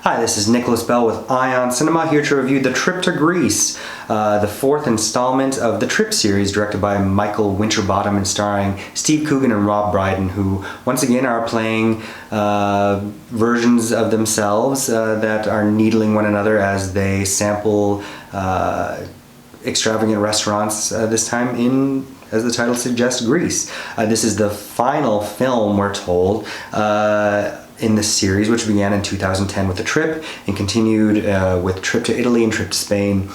Hi, this is Nicholas Bell with Ion Cinema, here to review The Trip to Greece, the fourth installment of the Trip series, directed by Michael Winterbottom and starring Steve Coogan and Rob Brydon, who once again are playing versions of themselves that are needling one another as they sample extravagant restaurants, this time in, as the title suggests, Greece. This is the final film, we're told, in this series, which began in 2010 with The Trip and continued with Trip to Italy and Trip to Spain.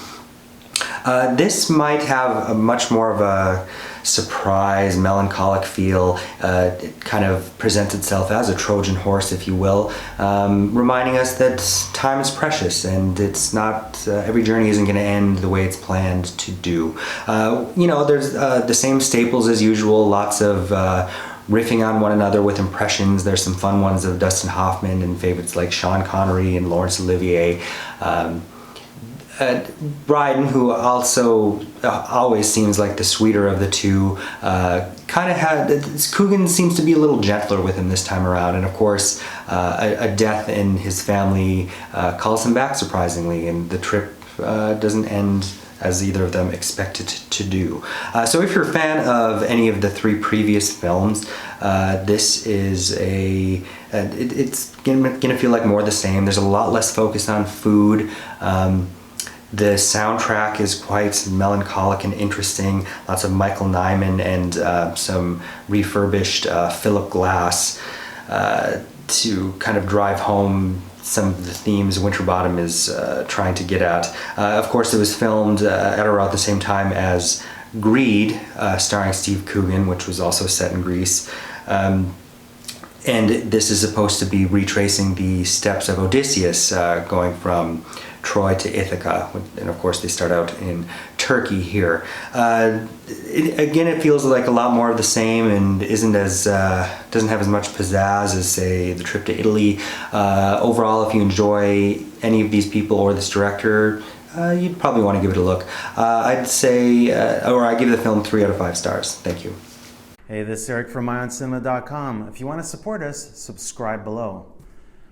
This might have a much more of a surprise, melancholic feel. It kind of presents itself as a Trojan horse, if you will, reminding us that time is precious and it's not, every journey isn't going to end the way it's planned to do. You know, there's the same staples as usual, lots of riffing on one another with impressions. There's some fun ones of Dustin Hoffman and favorites like Sean Connery and Laurence Olivier. Brydon, who also always seems like the sweeter of the two, kind of had, Coogan seems to be a little gentler with him this time around, and of course a death in his family calls him back surprisingly, and the trip doesn't end as either of them expected to do. So if you're a fan of any of the three previous films, this is it's gonna feel like more the same. There's a lot less focus on food. The soundtrack is quite melancholic and interesting. Lots of Michael Nyman and some refurbished Philip Glass to kind of drive home some of the themes Winterbottom is trying to get at. Of course, it was filmed at around the same time as Greed, starring Steve Coogan, which was also set in Greece. And this is supposed to be retracing the steps of Odysseus, going from Troy to Ithaca, and of course they start out in Turkey here. Again, it feels like a lot more of the same and isn't as doesn't have as much pizzazz as, say, The Trip to Italy. Overall, if you enjoy any of these people or this director, you'd probably want to give it a look. I'd say, or I give the film 3 out of 5 stars. Thank you. Hey, this is Eric from IonCinema.com. If you want to support us, subscribe below.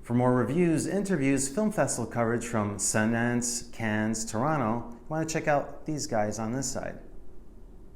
For more reviews, interviews, film festival coverage from Sundance, Cannes, Toronto, you want to check out these guys on this side.